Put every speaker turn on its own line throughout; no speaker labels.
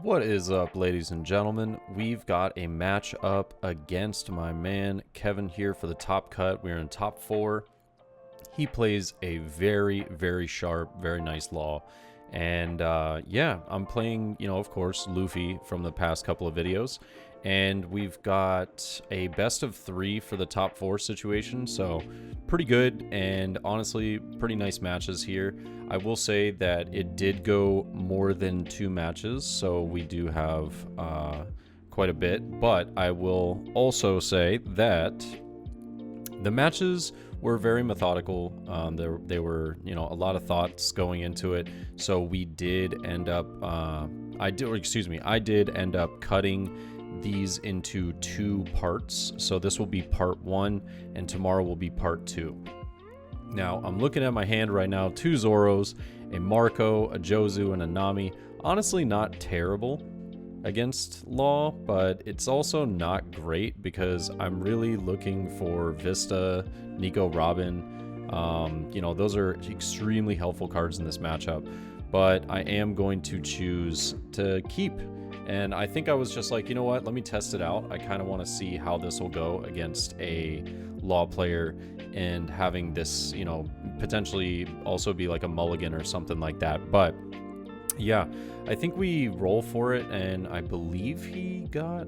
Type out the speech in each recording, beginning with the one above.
What is up, ladies and gentlemen? We've got a match up against my man Kevin here for the top cut. We're in top 4. He plays a very, very sharp, very nice law. And yeah, I'm playing, of course, Luffy from the past couple of videos. And we've got a best of 3 for the top 4 situation. So pretty good and honestly pretty nice matches here. I will say that it did go more than 2 matches. So we do have quite a bit. But I will also say that the matches were very methodical. They were, a lot of thoughts going into it. So we did end up, I did end up cutting these into 2 parts. So this will be part 1 and tomorrow will be part 2. Now I'm looking at my hand right now, 2 Zoros, a Marco, a Jozu, and a Nami. Honestly, not terrible against Law, but it's also not great because I'm really looking for Vista, Nico, Robin. Those are extremely helpful cards in this matchup, but I am going to choose to keep. And I think I was just like, you know what, let me test it out. I kind of want to see how this will go against a Law player and having this, potentially also be like a mulligan or something like that. But yeah, I think we roll for it, and I believe he got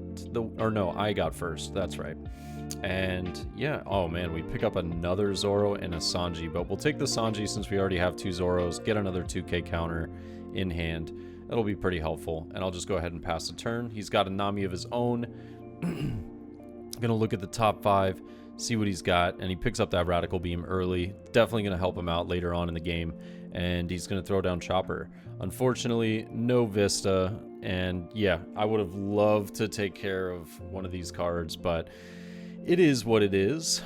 I got first. That's right. And yeah, oh man, we pick up another Zoro and a Sanji, but we'll take the Sanji since we already have 2 Zoros, get another 2k counter in hand. That'll be pretty helpful, and I'll just go ahead and pass the turn. He's got a Nami of his own. Gonna look at the top 5, see what he's got, and he picks up that Radical Beam early. Definitely gonna help him out later on in the game, and he's gonna throw down Chopper. Unfortunately, no Vista, and yeah, I would have loved to take care of one of these cards, but it is what it is,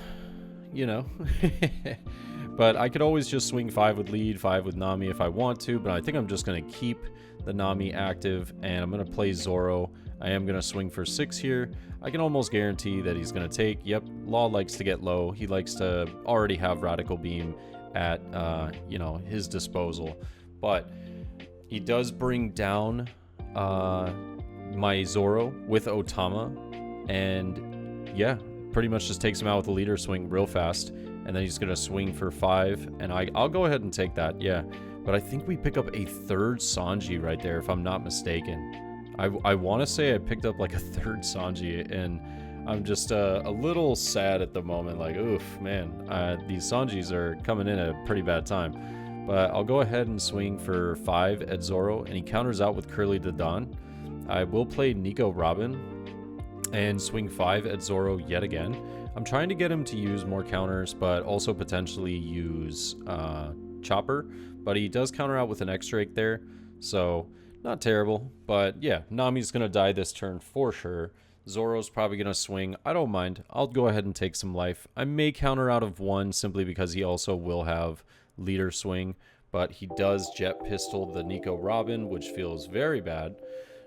But I could always just swing 5 with lead, 5 with Nami if I want to, but I think I'm just going to keep the Nami active, and I'm going to play Zoro. I am going to swing for 6 here. I can almost guarantee that he's going to take. Yep, Law likes to get low. He likes to already have Radical Beam at, his disposal. But he does bring down my Zoro with Otama, and yeah, pretty much just takes him out with a leader swing real fast. And then he's going to swing for 5, and I'll go ahead and take that, yeah. But I think we pick up a 3rd Sanji right there, if I'm not mistaken. I want to say I picked up like a 3rd Sanji, and I'm just a little sad at the moment. Like, oof, man, these Sanjis are coming in at a pretty bad time. But I'll go ahead and swing for 5 at Zoro, and he counters out with Curly the Dawn. I will play Nico Robin and swing 5 at Zoro yet again. I'm trying to get him to use more counters, but also potentially use Chopper. But he does counter out with an X-Drake there, so not terrible. But yeah, Nami's going to die this turn for sure. Zoro's probably going to swing. I don't mind. I'll go ahead and take some life. I may counter out of 1 simply because he also will have leader swing. But he does jet pistol the Nico Robin, which feels very bad.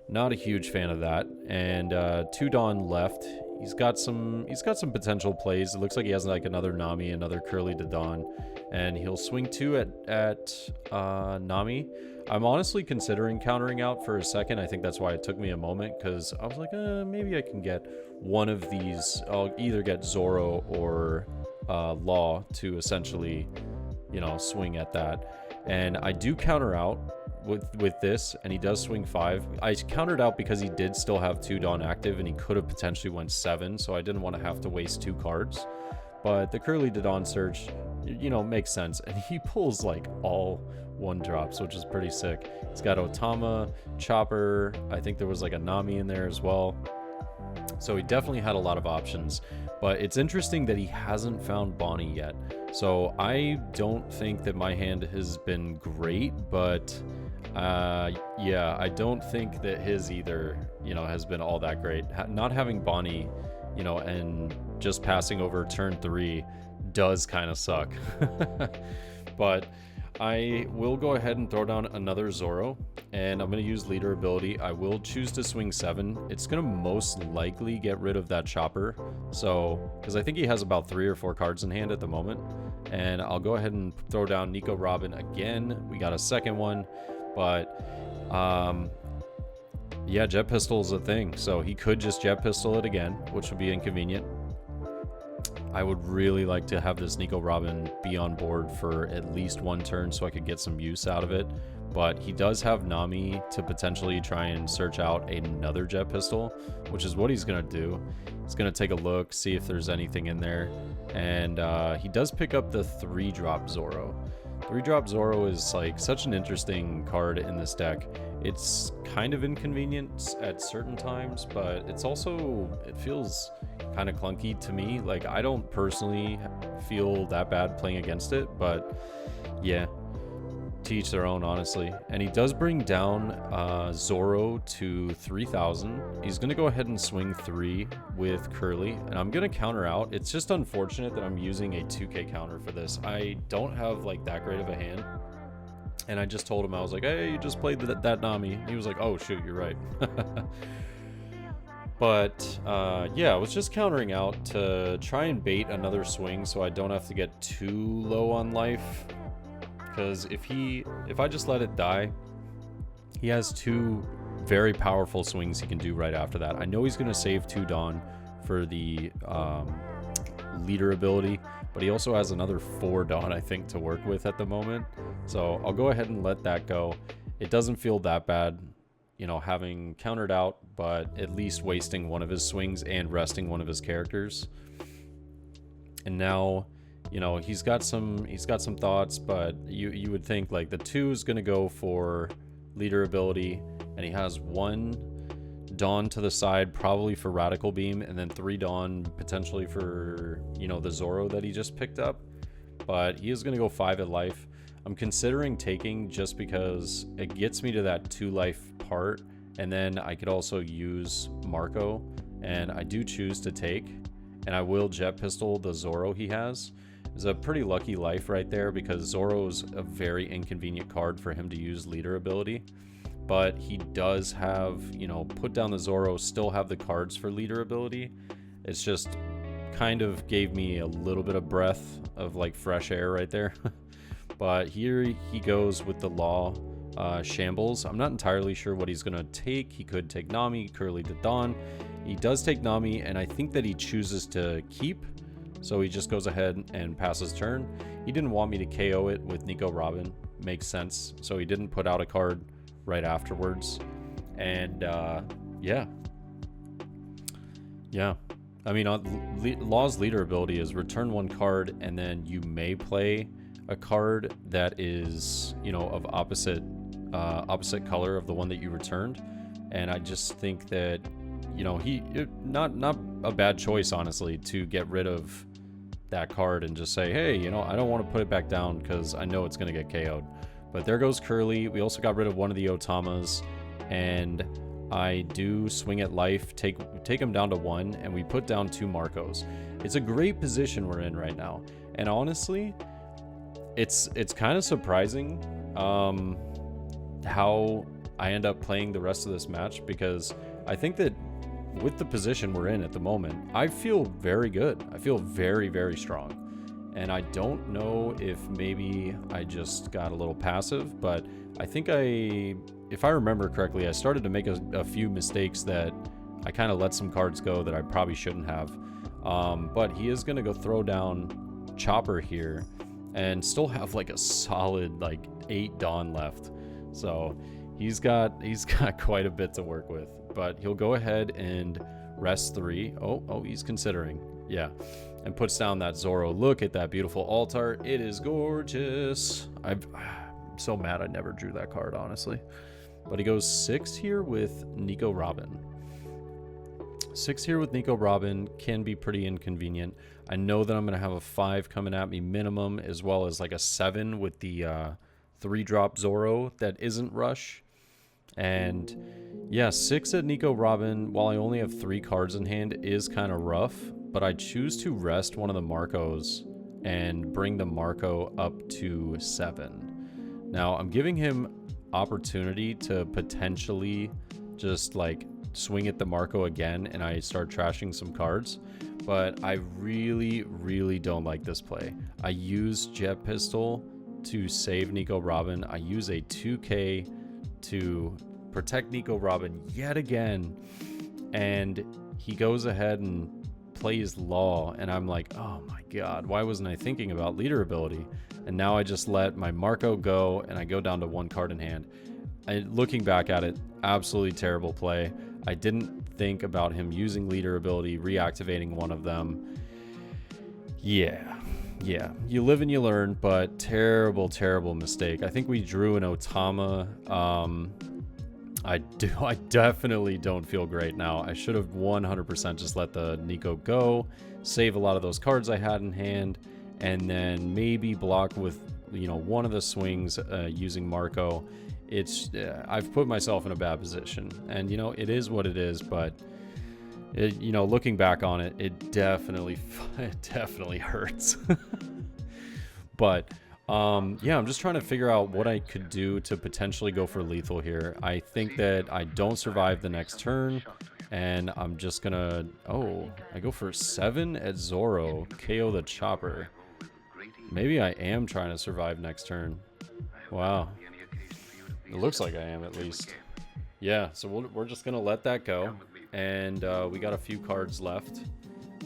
Not a huge fan of that. And 2 Dawn left. He's got some potential plays. It looks like he has like another Nami, another Curly to Dawn, and he'll swing 2 at Nami. I'm honestly considering countering out for a second. I think that's why it took me a moment, because I was like, maybe I can get one of these. I'll either get Zoro or Law to essentially, swing at that. And I do counter out with this, and he does swing 5. I countered out because he did still have 2 Dawn active, and he could have potentially went 7, so I didn't want to have to waste 2 cards. But the Curly to Dawn search, makes sense, and he pulls like all 1-drops, which is pretty sick. He's got Otama, Chopper, I think there was like a Nami in there as well. So he definitely had a lot of options, but it's interesting that he hasn't found Bonnie yet. So I don't think that my hand has been great, but yeah, I don't think that his either, has been all that great. Not having Bonnie, and just passing over turn 3 does kind of suck. But I will go ahead and throw down another Zoro, and I'm going to use leader ability. I will choose to swing 7. It's going to most likely get rid of that Chopper, so because I think he has about 3 or 4 cards in hand at the moment. And I'll go ahead and throw down Nico Robin again. We got a second one, but yeah, jet pistol is a thing. So he could just jet pistol it again, which would be inconvenient. I would really like to have this Nico Robin be on board for at least one turn so I could get some use out of it. But he does have Nami to potentially try and search out another jet pistol, which is what he's going to do. He's going to take a look, see if there's anything in there. And he does pick up the 3-drop Zoro. 3-drop Zoro is like such an interesting card in this deck. It's kind of inconvenient at certain times, but it's also, it feels kind of clunky to me. Like, I don't personally feel that bad playing against it, but yeah, to each their own, honestly. And he does bring down Zoro to 3,000. He's going to go ahead and swing 3 with Curly, and I'm going to counter out. It's just unfortunate that I'm using a 2k counter for this. I don't have like that great of a hand. And I just told him, I was like, hey, you just played that Nami. He was like, oh, shoot, you're right. But, yeah, I was just countering out to try and bait another swing so I don't have to get too low on life. Because if I just let it die, he has 2 very powerful swings he can do right after that. I know he's going to save 2 Dawn for the leader ability, but he also has another 4 Dawn, I think, to work with at the moment. So I'll go ahead and let that go. It doesn't feel that bad, you know, having countered out, but at least wasting one of his swings and resting one of his characters. And now, you know, he's got some thoughts, but you would think like the 2 is going to go for leader ability, and he has 1 Dawn to the side, probably for Radical Beam, and then 3 Dawn potentially for, you know, the Zoro that he just picked up. But he is going to go 5 at life. I'm considering taking just because it gets me to that 2 life part, and then I could also use Marco, and I do choose to take, and I will jet pistol the Zoro he has. It's a pretty lucky life right there because Zoro's a very inconvenient card for him to use leader ability. But he does have, you know, put down the Zoro, still have the cards for leader ability. It's just kind of gave me a little bit of breath of like fresh air right there. But here he goes with the Law Shambles. I'm not entirely sure what he's going to take. He could take Nami, Curly to Dawn. He does take Nami, and I think that he chooses to keep. So he just goes ahead and passes turn. He didn't want me to KO it with Nico Robin. Makes sense. So he didn't put out a card right afterwards. And yeah. I mean, Law's leader ability is return 1 card, and then you may play a card that is, you know, of opposite color of the one that you returned. And I just think that, you know, not a bad choice, honestly, to get rid of that card and just say, hey, you know, I don't want to put it back down because I know it's going to get KO'd. But there goes Curly. We also got rid of one of the Otamas, and I do swing at life, take him down to 1, and we put down 2 Marcos. It's a great position we're in right now, and honestly, it's kind of surprising how I end up playing the rest of this match, because I think that with the position we're in at the moment, I feel very good. I feel very, very strong. And I don't know if maybe I just got a little passive, but I think if I remember correctly, I started to make a few mistakes that I kind of let some cards go that I probably shouldn't have. But he is going to go throw down Chopper here and still have like a solid like 8 Dawn left. So he's got quite a bit to work with. But he'll go ahead and rest 3. Oh, he's considering. Yeah. And puts down that Zoro. Look at that beautiful altar. It is gorgeous. I'm so mad I never drew that card, honestly. But he goes 6 here with Nico Robin. 6 here with Nico Robin can be pretty inconvenient. I know that I'm going to have a 5 coming at me minimum, as well as like a 7 with the 3-drop Zoro that isn't Rush. And yeah, 6 at Nico Robin, while I only have 3 cards in hand, is kind of rough. But I choose to rest one of the Marcos and bring the Marco up to 7. Now, I'm giving him opportunity to potentially just like swing at the Marco again and I start trashing some cards. But I really, really don't like this play. I use Jet Pistol to save Nico Robin. I use a 2K to protect Nico Robin yet again. And he goes ahead and plays Law, and I'm like, oh my god, why wasn't I thinking about leader ability? And now I just let my Marco go, and I go down to 1 card in hand. Looking back at it, absolutely terrible play. I didn't think about him using leader ability, reactivating one of them. Yeah, you live and you learn, but terrible mistake. I think we drew an Otama. I definitely don't feel great now. I should have 100% just let the Nico go, save a lot of those cards I had in hand, and then maybe block with, you know, one of the swings using Marco. I've put myself in a bad position, and you know, it is what it is, but you know, looking back on it, it definitely hurts. But yeah, I'm just trying to figure out what I could do to potentially go for lethal here. I think that I don't survive the next turn, and I'm just gonna, I go for 7 at Zoro, KO the Chopper. Maybe I am trying to survive next turn. Wow. It looks like I am, at least. Yeah, so we're just gonna let that go. And we got a few cards left,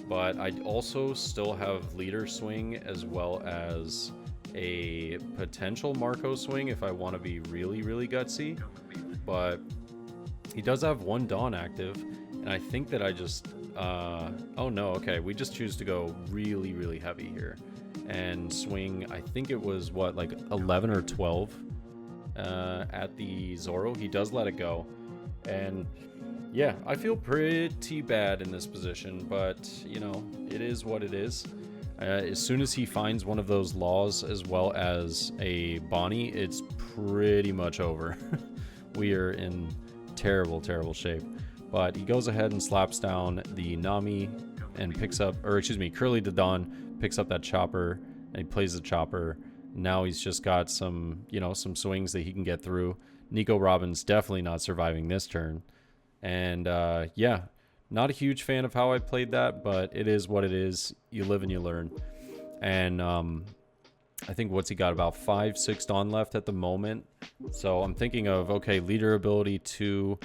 but I also still have leader swing as well as a potential Marco swing if I want to be really gutsy. But he does have 1 Dawn active, and I think that I just oh no, okay, we just choose to go really heavy here and swing. I think it was what, like 11 or 12 at the Zoro. He does let it go, and yeah, I feel pretty bad in this position, but you know, it is what it is. As soon as he finds one of those laws as well as a Bonnie, it's pretty much over. We are in terrible shape. But he goes ahead and slaps down the Nami and picks up, or excuse me, Curly the Dawn picks up that Chopper, and he plays the Chopper. Now he's just got some, you know, some swings that he can get through. Nico Robin's definitely not surviving this turn. And yeah, not a huge fan of how I played that, but it is what it is. You live and you learn. And I think what's he got, about 5-6 Dawn left at the moment. So I'm thinking of, okay, leader ability 2,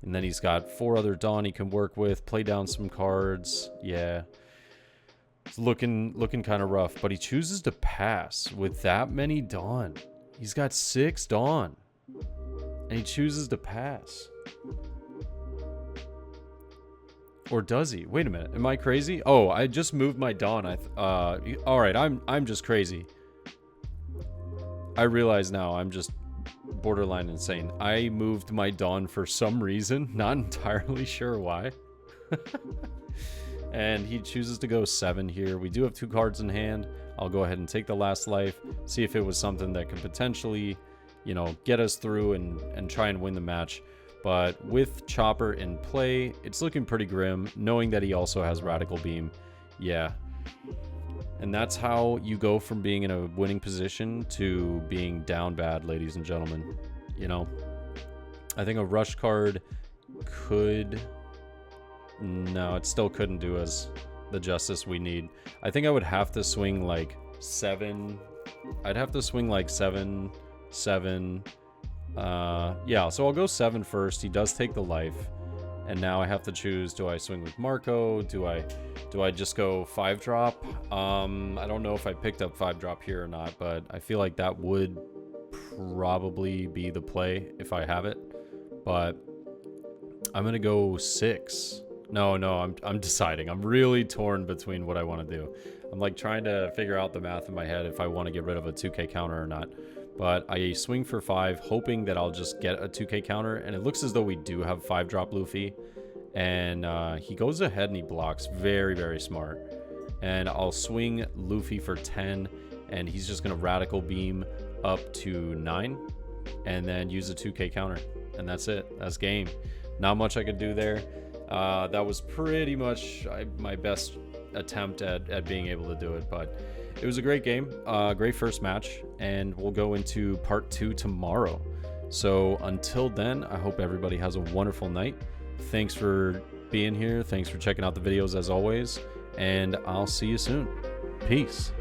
and then he's got 4 other Dawn he can work with, play down some cards. Yeah, it's looking kind of rough, but he chooses to pass with that many Dawn. He's got 6 Dawn, and he chooses to pass. Or does he? Wait a minute. Am I crazy? Oh, I just moved my Dawn. All right, I'm just crazy. I realize now I'm just borderline insane. I moved my Dawn for some reason. Not entirely sure why. And he chooses to go 7 here. We do have 2 cards in hand. I'll go ahead and take the last life. See if it was something that could potentially, you know, get us through and try and win the match. But with Chopper in play, it's looking pretty grim, knowing that he also has Radical Beam. Yeah. And that's how you go from being in a winning position to being down bad, ladies and gentlemen. You know, I think a rush card could... No, it still couldn't do us the justice we need. I think I would have to swing like 7... I'd have to swing like 7, 7... yeah, so I'll go 7 first. He does take the life, and now I have to choose, do I swing with Marco? Do I just go 5 drop? I don't know if I picked up 5 drop here or not, but I feel like that would probably be the play if I have it. But I'm gonna go 6. No, I'm deciding. I'm really torn between what I want to do. I'm like trying to figure out the math in my head if I want to get rid of a 2k counter or not. But I swing for 5, hoping that I'll just get a 2k counter. And it looks as though we do have 5-drop Luffy. And he goes ahead and he blocks. Very smart. And I'll swing Luffy for 10. And he's just going to Radical Beam up to 9. And then use a 2k counter. And that's it. That's game. Not much I could do there. That was pretty much my best attempt at being able to do it. But it was a great game, great first match, and we'll go into part 2 tomorrow. So until then, I hope everybody has a wonderful night. Thanks for being here. Thanks for checking out the videos as always, and I'll see you soon. Peace.